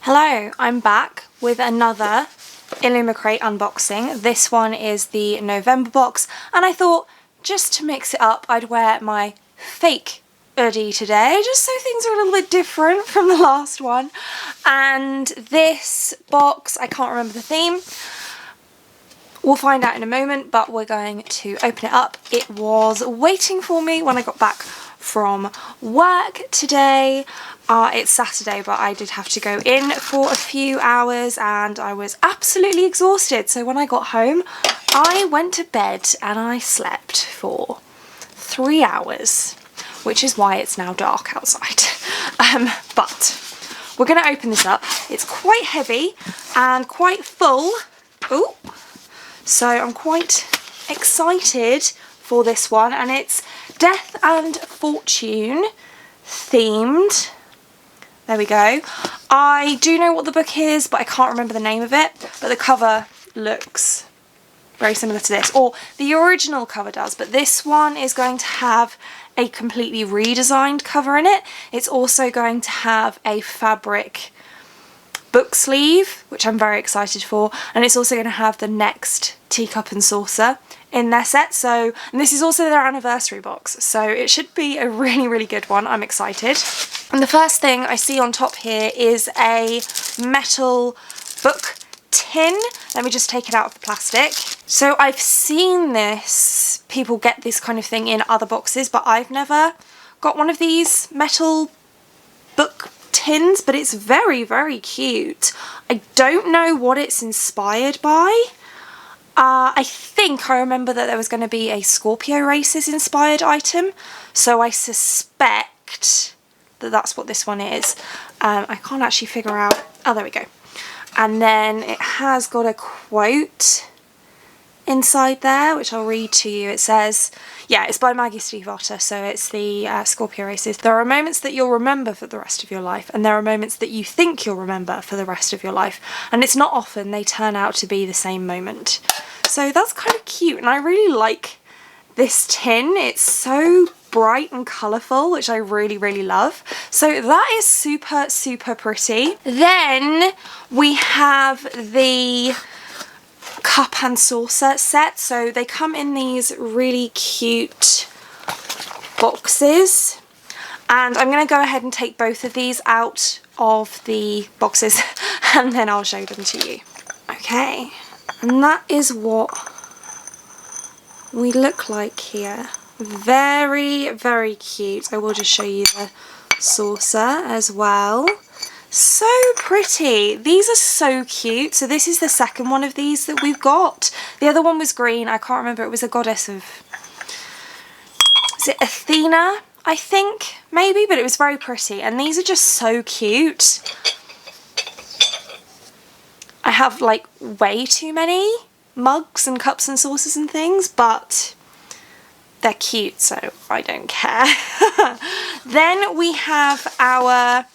Hello, I'm back with another Illumicrate unboxing. This one is the November box, and I thought just to mix it up I'd wear my fake hoodie today, just so things are a little bit different from the last one. And this box, I can't remember the theme. We'll find out in a moment, but we're going to open it up. It was waiting for me when I got back from work today. It's Saturday, but I did have to go in for a few hours and I was absolutely exhausted. So when I got home, I went to bed and I slept for 3 hours, which is why it's now dark outside. But we're going to open this up. It's quite heavy and quite full. Ooh. So I'm quite excited for this one, and it's Death and Fortune themed. There we go. I do know what the book is, but I can't remember the name of it. But the cover looks very similar to this, or the original cover does, but this one is going to have a completely redesigned cover in it. It's also going to have a fabric book sleeve, which I'm very excited for, and it's also going to have the next teacup and saucer in their set. So, and this is also their anniversary box, so it should be a really good one. I'm excited. And the first thing I see on top here is a metal book tin. Let me just take it out of the plastic. So I've seen this, people get this kind of thing in other boxes, but I've never got one of these metal book tins, but it's very cute. I don't know what it's inspired by. I think I remember that there was going to be a Scorpio Races inspired item, so I suspect that that's what this one is. I can't actually figure out. Oh, there we go. And then it has got a quote inside there, which I'll read to you. It says, yeah, it's by Maggie Stiefvater, so it's the Scorpio Races. There are moments that you'll remember for the rest of your life, and there are moments that you think you'll remember for the rest of your life, and it's not often they turn out to be the same moment. So that's kind of cute, and I really like this tin. It's so bright and colourful, which I really love. So that is super pretty. Then we have the cup and saucer set. So they come in these really cute boxes, and I'm going to go ahead and take both of these out of the boxes and then I'll show them to you. Okay, and that is what we look like here. Very cute. I will just show you the saucer as well. So pretty. These are so cute. So this is the second one of these that we've got. The other one was green. I can't remember. It was a goddess of... is it Athena? I think, maybe, but it was very pretty. And these are just so cute. I have like way too many mugs and cups and saucers and things, but they're cute, so I don't care. Then we have our... well,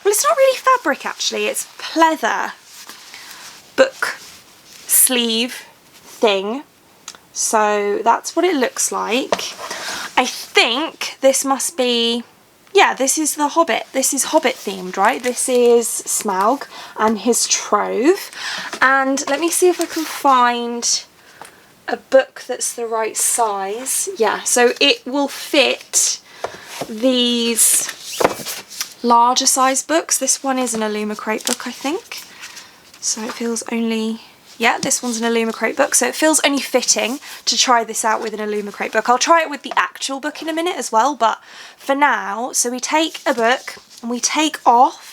it's not really fabric actually, it's pleather book sleeve thing. So that's what it looks like. I think this must be, yeah, this is the Hobbit. This is Hobbit themed, right? This is Smaug and his trove. And let me see if I can find a book that's the right size. Yeah, so it will fit these larger size books. This one is an Illumicrate book, I think. So it feels only, yeah, this one's an Illumicrate book, so it feels only fitting to try this out with an Illumicrate book. I'll try it with the actual book in a minute as well, but for now, so we take a book and we take off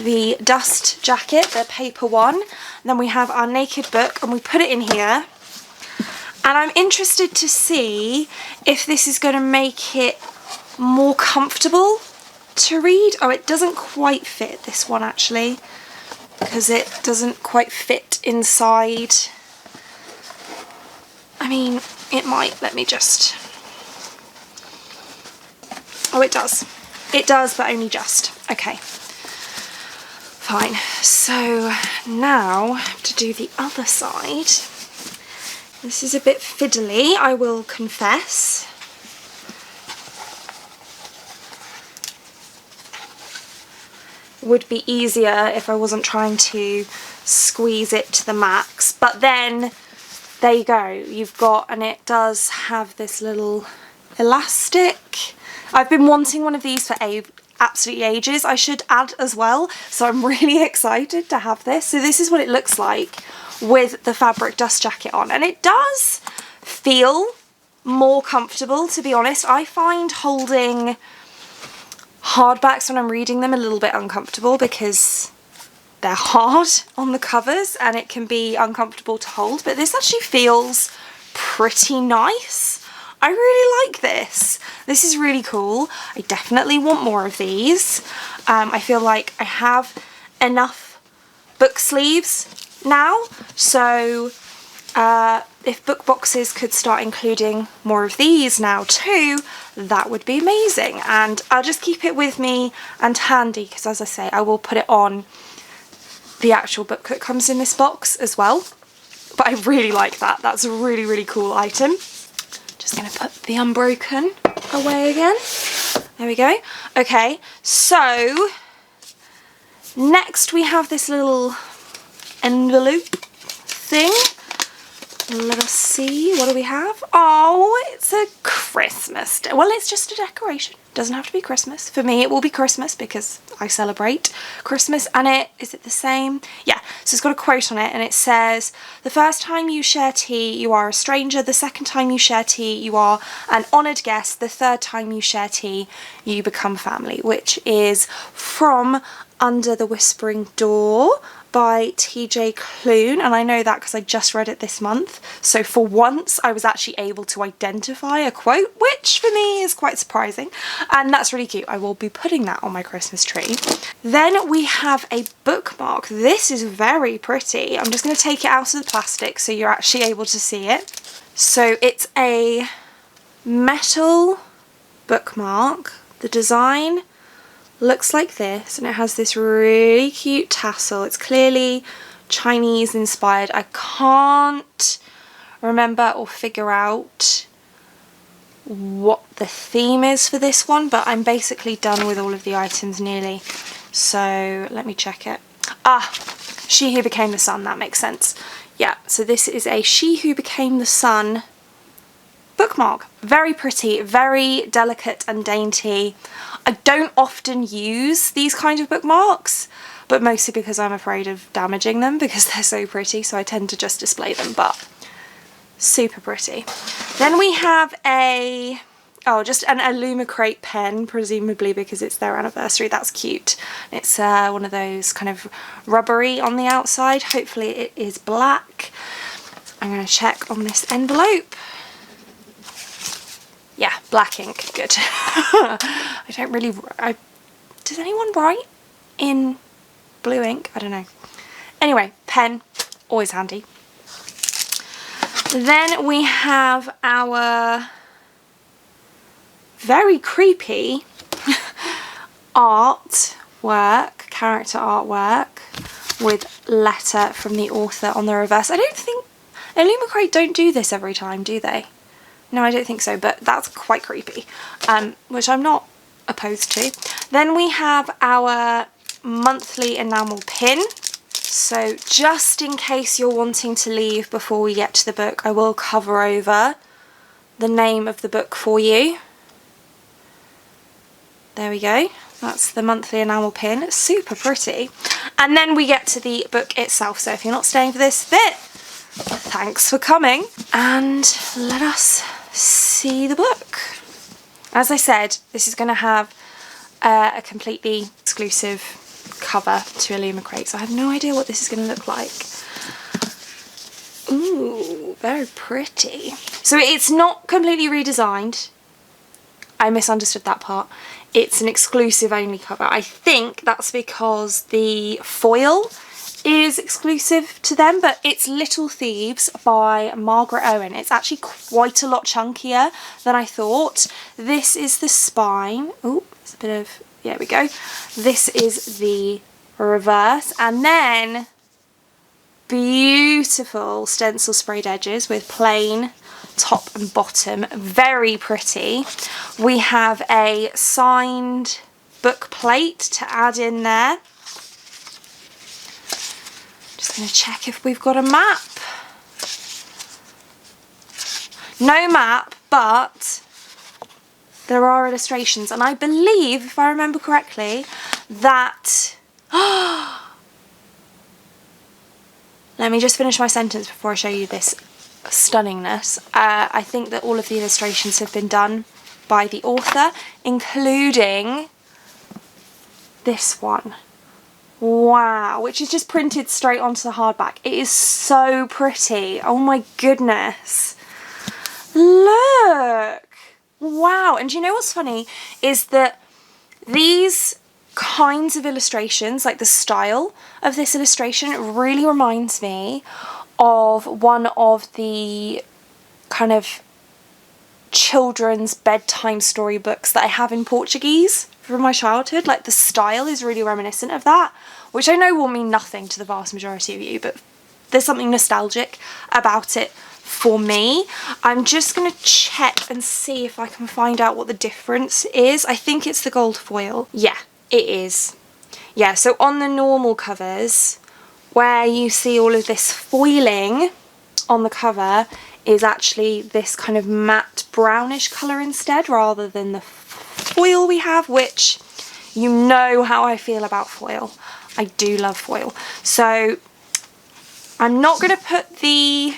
the dust jacket, the paper one, and then we have our naked book and we put it in here. And I'm interested to see if this is going to make it more comfortable to read. Oh, it doesn't quite fit, this one actually, because it doesn't quite fit inside. I mean, it might. Let me just... oh, it does. It does, but only just. Okay. Fine. So now to do the other side. This is a bit fiddly, I will confess. would be easier if I wasn't trying to squeeze it to the max. But then there you go, you've got, and it does have this little elastic. I've been wanting one of these for absolutely ages, I should add as well, so I'm really excited to have this. So this is what it looks like with the fabric dust jacket on, and it does feel more comfortable, to be honest. I find holding hardbacks when I'm reading them a little bit uncomfortable because they're hard on the covers and it can be uncomfortable to hold, but this actually feels pretty nice. I really like this. This is really cool. I definitely want more of these. I feel like I have enough book sleeves now, so if book boxes could start including more of these now too, that would be amazing. And I'll just keep it with me and handy because, as I say, I will put it on the actual book that comes in this box as well. But I really like that. That's a really, really cool item. Just going to put the Unbroken away again. There we go. Okay, so next we have this little envelope thing. Let us see, what do we have? Oh, it's a Christmas. Well, it's just a decoration. Doesn't have to be Christmas. For me, it will be Christmas because I celebrate Christmas. And is it the same? Yeah, so it's got a quote on it and it says, "The first time you share tea, you are a stranger. The second time you share tea, you are an honoured guest. The third time you share tea, you become family," which is from Under the Whispering Door by TJ Klune, and I know that because I just read it this month, so for once I was actually able to identify a quote, which for me is quite surprising, and that's really cute. I will be putting that on my Christmas tree. Then we have a bookmark. This is very pretty. I'm just going to take it out of the plastic so you're actually able to see it. So it's a metal bookmark. The design looks like this, and it has this really cute tassel. It's clearly Chinese inspired. I can't remember or figure out what the theme is for this one, but I'm basically done with all of the items nearly, so let me check it. She Who Became the Sun, that makes sense. Yeah, so this is a She Who Became the Sun bookmark. Very pretty, very delicate and dainty. I don't often use these kind of bookmarks, but mostly because I'm afraid of damaging them because they're so pretty, so I tend to just display them, but super pretty. Then we have just an Illumicrate pen, presumably because it's their anniversary. That's cute. It's one of those kind of rubbery on the outside. Hopefully it is black. I'm going to check on this envelope. Yeah, black ink, good. Does anyone write in blue ink? I don't know. Anyway, pen, always handy. Then we have our very creepy character artwork with letter from the author on the reverse. I don't think Illumicrate don't do this every time, do they? No, I don't think so, but that's quite creepy, which I'm not opposed to. Then we have our monthly enamel pin. So just in case you're wanting to leave before we get to the book, I will cover over the name of the book for you. There we go. That's the monthly enamel pin. It's super pretty. And then we get to the book itself. So if you're not staying for this bit, thanks for coming. And let us see the book. As I said, this is going to have a completely exclusive cover to Illumicrate, so I have no idea what this is going to look like. Ooh, very pretty. So it's not completely redesigned. I misunderstood that part. It's an exclusive only cover. I think that's because the foil is exclusive to them, but it's Little Thieves by Margaret Owen. It's actually quite a lot chunkier than I thought. This is the spine. Oh, there's a bit of, there we go. This is the reverse, and then beautiful stencil sprayed edges with plain top and bottom. Very pretty. We have a signed book plate to add in there. gonna check if we've got a map. No map, but there are illustrations, and I believe, if I remember correctly, that... Let me just finish my sentence before I show you this stunningness. I think that all of the illustrations have been done by the author, including this one. Wow, which is just printed straight onto the hardback. It is so pretty. Oh my goodness. Look. Wow. And do you know what's funny is that these kinds of illustrations, like the style of this illustration, really reminds me of one of the kind of children's bedtime story books that I have in Portuguese from my childhood. Like the style is really reminiscent of that, which I know will mean nothing to the vast majority of you, but there's something nostalgic about it for me. I'm just going to check and see if I can find out what the difference is. I think it's the gold foil. Yeah, it is. Yeah, so on the normal covers, where you see all of this foiling on the cover, is actually this kind of matte brownish colour instead, rather than the foil we have, which you know how I feel about foil. I do love foil. So I'm not going to put the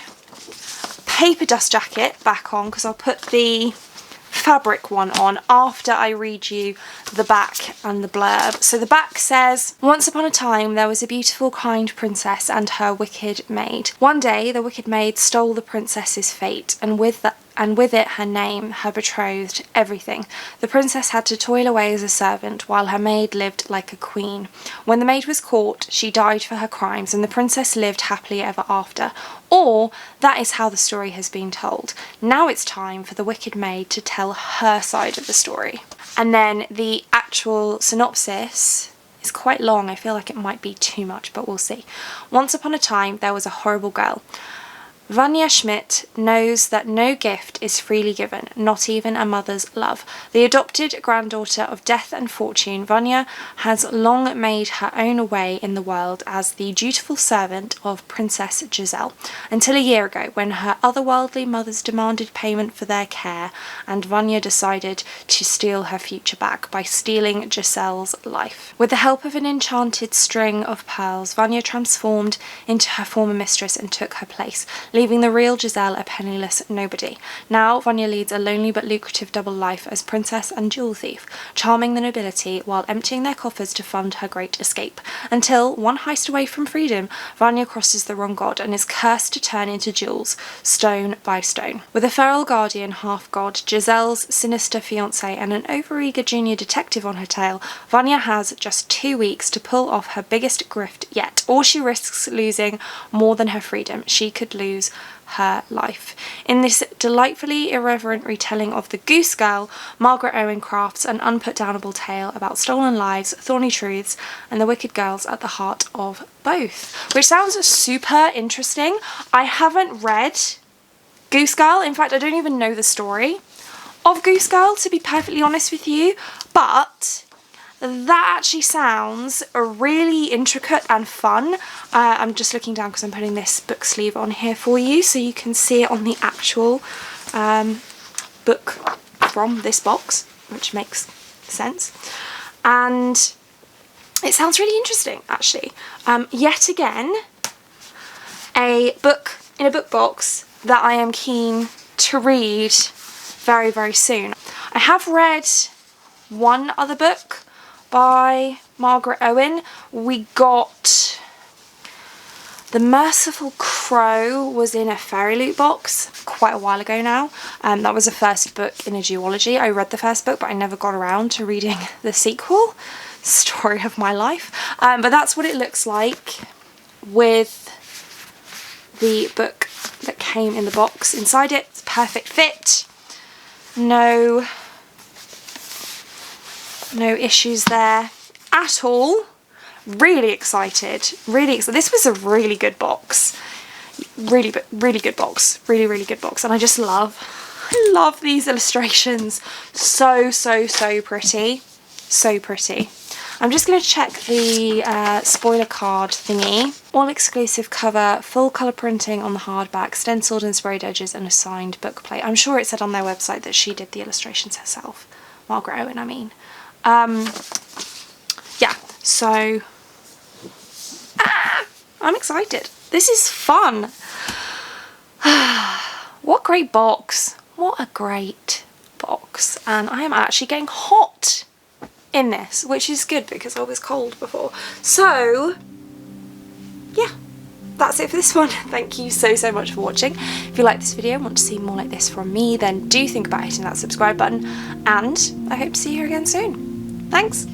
paper dust jacket back on, because I'll put the fabric one on after I read you the back and the blurb. So the back says, once upon a time there was a beautiful, kind princess and her wicked maid. One day the wicked maid stole the princess's fate, and with it her name, her betrothed, everything. The princess had to toil away as a servant, while her maid lived like a queen. When the maid was caught, she died for her crimes, and the princess lived happily ever after. Or that is how the story has been told. Now it's time for the wicked maid to tell her side of the story. And then the actual synopsis is quite long. I feel like it might be too much, but we'll see. Once upon a time, there was a horrible girl. Vanya Schmidt knows that no gift is freely given, not even a mother's love. The adopted granddaughter of death and fortune, Vanya has long made her own way in the world as the dutiful servant of Princess Giselle, until a year ago when her otherworldly mothers demanded payment for their care, and Vanya decided to steal her future back by stealing Giselle's life. With the help of an enchanted string of pearls, Vanya transformed into her former mistress and took her place, leaving the real Giselle a penniless nobody. Now Vanya leads a lonely but lucrative double life as princess and jewel thief, charming the nobility while emptying their coffers to fund her great escape. Until, one heist away from freedom, Vanya crosses the wrong god and is cursed to turn into jewels, stone by stone. With a feral guardian half-god, Giselle's sinister fiancé, and an overeager junior detective on her tail, Vanya has just 2 weeks to pull off her biggest grift yet, or she risks losing more than her freedom. She could lose her life. In this delightfully irreverent retelling of The Goose Girl, Margaret Owen crafts an unputdownable tale about stolen lives, thorny truths, and the wicked girls at the heart of both. Which sounds super interesting. I haven't read Goose Girl. In fact, I don't even know the story of Goose Girl, to be perfectly honest with you, but that actually sounds really intricate and fun. I'm just looking down because I'm putting this book sleeve on here for you so you can see it on the actual book from this box, which makes sense. And it sounds really interesting, actually. Yet again, a book in a book box that I am keen to read very, very soon. I have read one other book by Margaret Owen. We got The Merciful Crow was in a Fairy Loot box quite a while ago now. That was the first book in a duology. I read the first book, but I never got around to reading the sequel. Story of my life. But that's what it looks like with the book that came in the box. Inside it, it's perfect fit. No issues there at all. Really excited. This was a really good box. Really good box. Really good box. And I just I love these illustrations. So pretty. So pretty. I'm just going to check the spoiler card thingy. All exclusive cover, full colour printing on the hardback, stenciled and sprayed edges and a signed book plate. I'm sure it said on their website that she did the illustrations herself. Margaret Owen, I mean. Yeah, so I'm excited. This is fun. What great box. What a great box. And I am actually getting hot in this, which is good because I was cold before. So yeah, that's it for this one. Thank you so much for watching. If you like this video and want to see more like this from me, then do think about hitting that subscribe button, and I hope to see you again soon. Thanks.